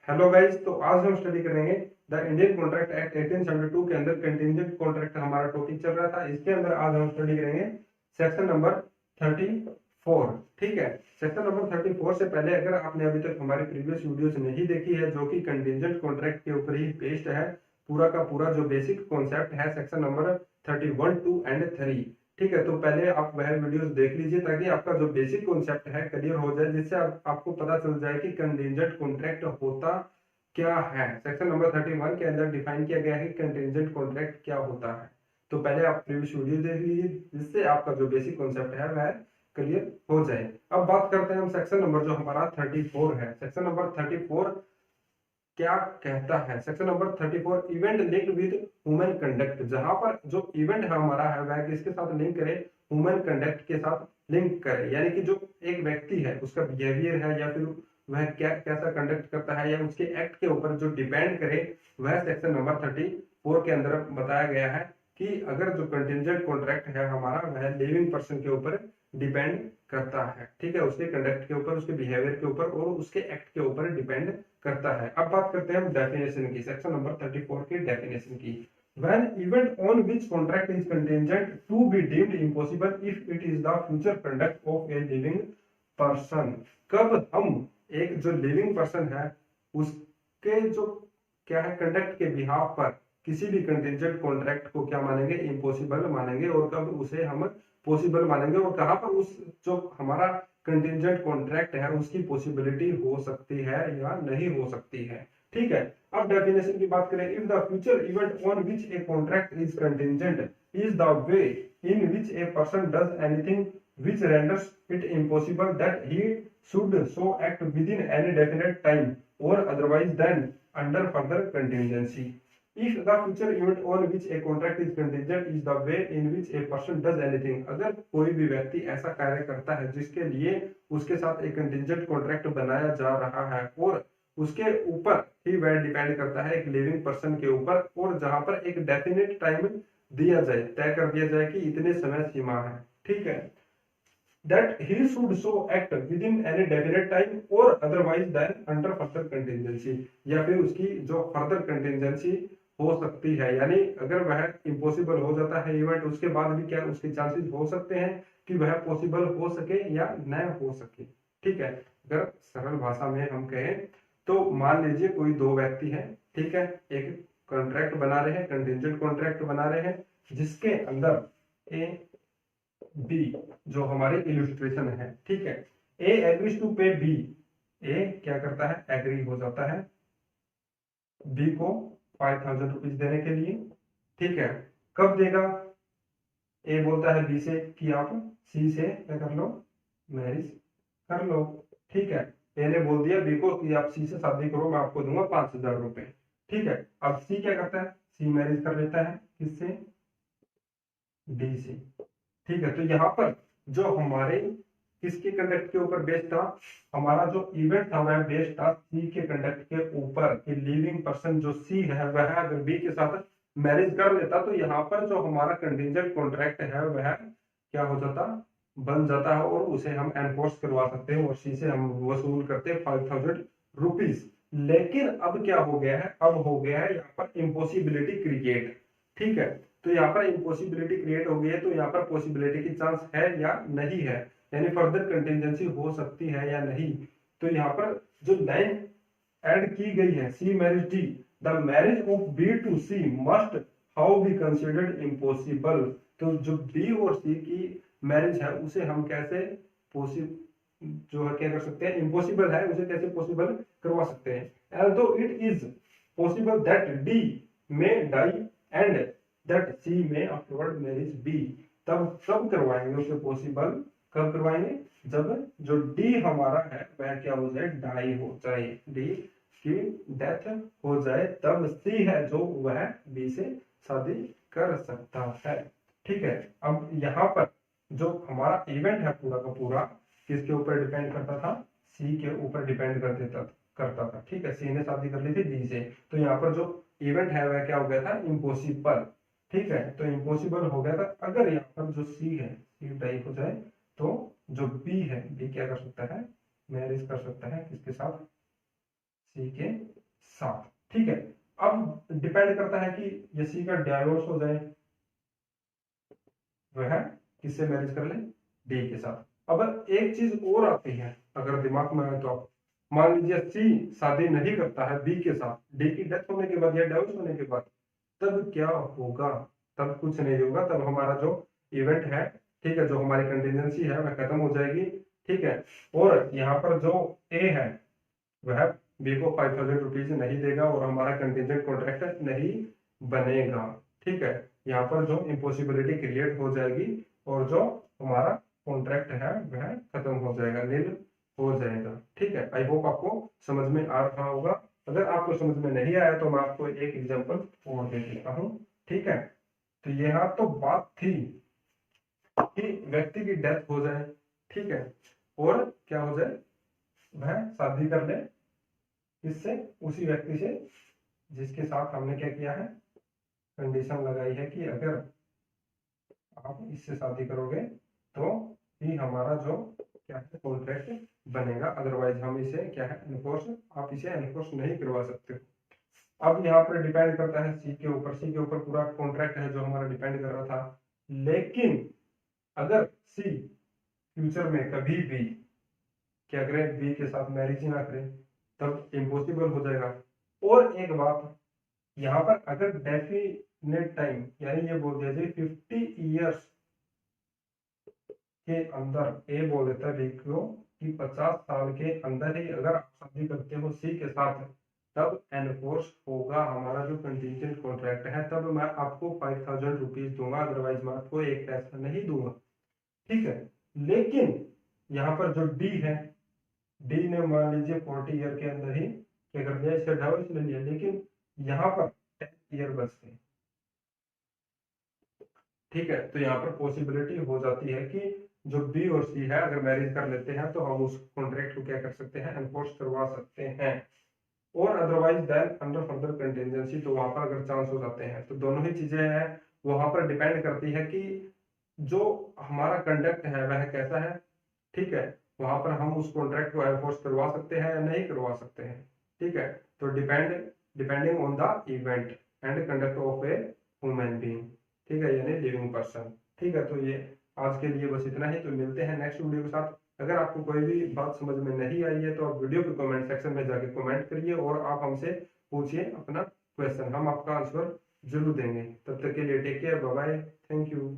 Hello guys, तो आज हम स्टडी करेंगे द इंडियन कॉन्ट्रैक्ट एक्ट 1872 के अंदर कंटिंजेंट कॉन्ट्रैक्ट हमारा टॉपिक चल रहा था। इसके अंदर आज हम स्टडी करेंगे सेक्शन नंबर 34। ठीक है, सेक्शन नंबर 34 से पहले अगर आपने अभी तक हमारी प्रीवियस वीडियोस नहीं देखी है जो कि कंटिंजेंट कॉन्ट्रैक्ट के ऊपर ही बेस्ड है, पूरा का पूरा जो बेसिक कॉन्सेप्ट है सेक्शन नंबर 31, 2 एंड 3। ठीक है, तो पहले आप वह वीडियोस देख लीजिए ताकि आपका जो बेसिक कॉन्सेप्ट है क्लियर हो जाए, जिससे आपको पता चल जाए कि कंटिंजेंट कॉन्ट्रैक्ट होता क्या है। सेक्शन नंबर 31 के अंदर डिफाइन किया गया है कि कंटिंजेंट कॉन्ट्रैक्ट क्या होता है। तो पहले आप प्रीवियस वीडियो देख लीजिए जिससे आपका जो बेसिक कॉन्सेप्ट है वह क्लियर हो जाए। अब बात करते हैं हम सेक्शन नंबर जो हमारा 34 है। सेक्शन नंबर 34 क्या कहता है? Section number 34, event linked with human conduct. जहां पर जो इवेंट है हमारा है वह किसके साथ लिंक करे? ह्यूमन कंडक्ट के साथ लिंक करे, यानी कि जो एक व्यक्ति है उसका बिहेवियर है या फिर वह क्या कैसा कंडक्ट करता है या उसके एक्ट के ऊपर जो डिपेंड करे, वह सेक्शन नंबर 34 के अंदर बताया गया है कि अगर जो कंटिंजेंट कॉन्ट्रैक्ट है हमारा वह लिविंग पर्सन के ऊपर डिपेंड करता है। ठीक है, उसके कंडक्ट के ऊपर, उसके बिहेवियर के ऊपर और उसके एक्ट के ऊपर डिपेंड करता है। अब बात करते हैं हम डेफिनेशन की, सेक्शन नंबर 34 की डेफिनेशन की। When event on which contract is contingent to be deemed impossible if it is the future conduct of a living person। कब हम एक जो लिविंग पर्सन है उसके जो क्या है कंडक्ट के बिहाफ पर किसी भी कंटिंजेंट कॉन्ट्रैक्ट को क्या मानेंगे? इम्पॉसिबल मानेंगे, और कब उसे हम पॉसिबल मानेंगे, और कहां पर उस जो हमारा कंटिंजेंट कॉन्ट्रैक्ट है उसकी पॉसिबिलिटी हो सकती है या नहीं हो सकती है। ठीक है, अब डेफिनेशन की बात करें। If the future event on which a contract is contingent is the way in which a person does anything which renders it impossible that he should so act within any definite time or otherwise than under further contingency। If the future event on which a contract is contingent is the way in which a person does anything। अगर कोई भी व्यक्ति ऐसा कार्य करता है जिसके लिए उसके साथ एक कंटिंजेंट कॉन्ट्रैक्ट बनाया जा रहा है और उसके ऊपर ही वह डिपेंड करता है एक लिविंग पर्सन के ऊपर, और जहां पर एक डेफिनेट टाइम दिया जाए, तय कर दिया जाए कि इतने समय सीमा है। ठीक है, that he should so act within any definite time or otherwise than under further contingency। या फिर उसकी जो फर्दर कंटिजेंसी हो सकती है, यानी अगर वह इम्पॉसिबल हो जाता है इवेंट, उसके बाद भी क्या उसके चांसेस हो सकते हैं कि वह पॉसिबल हो सके या न हो सके। ठीक है, अगर सरल भाषा में हम कहें तो मान लीजिए कोई दो व्यक्ति हैं, ठीक है, एक कॉन्ट्रैक्ट बना रहे हैं, कंटिजेंट कॉन्ट्रैक्ट बना रहे हैं जिसके अंदर ए बी जो हमारी इलस्ट्रेशन है, ठीक है, ए एग्रीज टू पे बी। ए क्या करता है? एग्री हो जाता है बी को 5000 रुपीज देने के लिए। ठीक है, कब देगा? ए बोलता है बी से कि आप सी से क्या कर लो? मैरिज कर लो। ठीक है, ए ने बोल दिया बी को कि आप सी से शादी करो, मैं आपको दूंगा 5000 रुपए। ठीक है, अब सी क्या करता है? सी मैरिज कर लेता है किससे? डी से। ठीक है, तो यहाँ पर जो हमारे किसके कंडक्ट के ऊपर बेस्ड था? हमारा जो इवेंट था वह बेस्ड था सी के कंडक्ट के ऊपर कि लिविंग पर्सन जो सी है वह अगर बी के साथ मैरिज कर लेता तो यहाँ पर जो हमारा कंटिजेंट कॉन्ट्रैक्ट है वह क्या हो जाता? बन जाता है, और उसे हम एनफोर्स करवा सकते हैं और सी से हम वसूल करते हैं 5000 रुपीज। लेकिन अब क्या हो गया है? अब हो गया है यहाँ पर इम्पॉसिबिलिटी क्रिएट। ठीक है, तो यहाँ पर इम्पॉसिबिलिटी क्रिएट हो गई है, तो यहाँ पर पॉसिबिलिटी की चांस है या नहीं है, यानी फर्दर कंटिजेंसी हो सकती है या नहीं। तो यहाँ पर जो लाइन ऐड की गई है C marriage D, the marriage of B to C must how be considered impossible. तो जो बी और सी की मैरिज है उसे हम कैसे पॉसिबल जो है क्या कर सकते हैं? इम्पॉसिबल है, उसे कैसे पॉसिबल करवा सकते हैं? although it is possible that D may die and that C may afterward marry B। तब कब करवाएंगे उसे पॉसिबल? कब करवाएंगे? जब जो डी हमारा है वह क्या हो जाए? डाई हो जाए, डी की डेथ हो जाए, तब सी है जो वह बी से शादी कर सकता है। ठीक है, अब यहाँ पर जो हमारा इवेंट है पूरा का पूरा किसके ऊपर डिपेंड करता था? सी के ऊपर डिपेंड कर देता करता था। ठीक है, सी ने शादी कर ली थी डी से, तो यहाँ पर जो इवेंट है वह क्या हो गया था? इम्पॉसिबल। ठीक है, तो इम्पॉसिबल हो गया था। अगर यहाँ पर जो सी है सी डाई हो जाए तो जो बी है बी क्या कर सकता है? मैरिज कर सकता है किसके साथ? सी के साथ। ठीक है, अब डिपेंड करता है कि ये सी का डाइवोर्स हो जाए, वह किससे मैरिज कर ले, डी के साथ। अब एक चीज और आती है अगर दिमाग में आए तो, आप मान लीजिए सी शादी नहीं करता है बी के साथ, डी की डेथ होने के बाद या डाइवोर्स होने के बाद, तब क्या होगा? तब कुछ नहीं होगा, तब हमारा जो इवेंट है, ठीक है, जो हमारी कंटिजेंसी है वह खत्म हो जाएगी। ठीक है, और यहाँ पर जो ए है वह बी को 5000 रुपीज नहीं देगा और हमारा कंटिजेंट कॉन्ट्रैक्ट नहीं बनेगा। ठीक है, यहाँ पर जो इम्पॉसिबिलिटी क्रिएट हो जाएगी और जो हमारा कॉन्ट्रैक्ट है वह खत्म हो जाएगा, नील हो जाएगा। ठीक है, आई होप आपको समझ में आ रहा होगा। अगर आपको समझ में नहीं आया तो मैं आपको एक एग्जांपल और दे देता हूँ। ठीक है, तो यहाँ तो बात थी कि व्यक्ति की डेथ हो जाए, ठीक है, और क्या हो जाए, वह शादी कर ले, किससे? उसी व्यक्ति से जिसके साथ हमने क्या किया है, कंडीशन लगाई है कि अगर आप इससे शादी करोगे तो ही हमारा जो क्या है कॉन्ट्रैक्ट बनेगा, अदरवाइज हम इसे क्या है एनफोर्स, आप इसे एनफोर्स नहीं करवा सकते। अब यहाँ पर डिपेंड करता है सी के ऊपर, सी के ऊपर पूरा कॉन्ट्रैक्ट है जो हमारा डिपेंड कर रहा था। लेकिन अगर सी फ्यूचर में कभी भी क्या करे, बी के साथ मैरिज ही ना करे, तब इम्पॉसिबल हो जाएगा। और एक बात यहाँ पर, अगर डेफिनेट टाइम यानी ये बोल दिया जाए 50 ईयर्स के अंदर, ए बोल देता है बी को कि 50 साल के अंदर ही अगर आप शादी करते हो सी के साथ, तब एनफोर्स होगा हमारा जो कंटिजेंट कॉन्ट्रैक्ट है, तब मैं आपको 5000 रुपीज दूंगा, अदरवाइज मैं आपको एक पैसा नहीं दूंगा। ठीक है, लेकिन यहाँ पर जो डी है, डी ने मान लीजिए 40 ईयर के अंदर ही क्या कर दिया, इसे डाइवोर्स ले लिया, लेकिन यहाँ पर 10 ईयर बच गए। ठीक है, तो यहाँ पर पॉसिबिलिटी हो जाती है कि जो बी और सी है अगर मैरिज कर लेते हैं तो हम उस कॉन्ट्रैक्ट को क्या कर सकते हैं, एनफोर्स करवा सकते हैं। और otherwise then under further contingency, तो वहां पर अगर चांस हो जाते हैं, तो दोनों ही चीजें हैं, वहां पर डिपेंड करती है कि जो हमारा कंडक्ट है वह कैसा है। ठीक है, वहां पर हम उस कॉन्ट्रैक्ट को एनफोर्स करवा सकते हैं या नहीं करवा सकते हैं। ठीक है, तो depending on the event and conduct of a human being, ठीक है, यानी लिविंग पर्सन। ठीक है, तो ये आज के लिए बस इतना ही, तो मिलते हैं नेक्स्ट वीडियो के साथ। अगर आपको कोई भी बात समझ में नहीं आई है तो आप वीडियो के कमेंट सेक्शन में जाके कमेंट करिए और आप हमसे पूछिए अपना क्वेश्चन, हम आपका आंसर जरूर देंगे। तब तक के लिए take care, bye bye, thank you.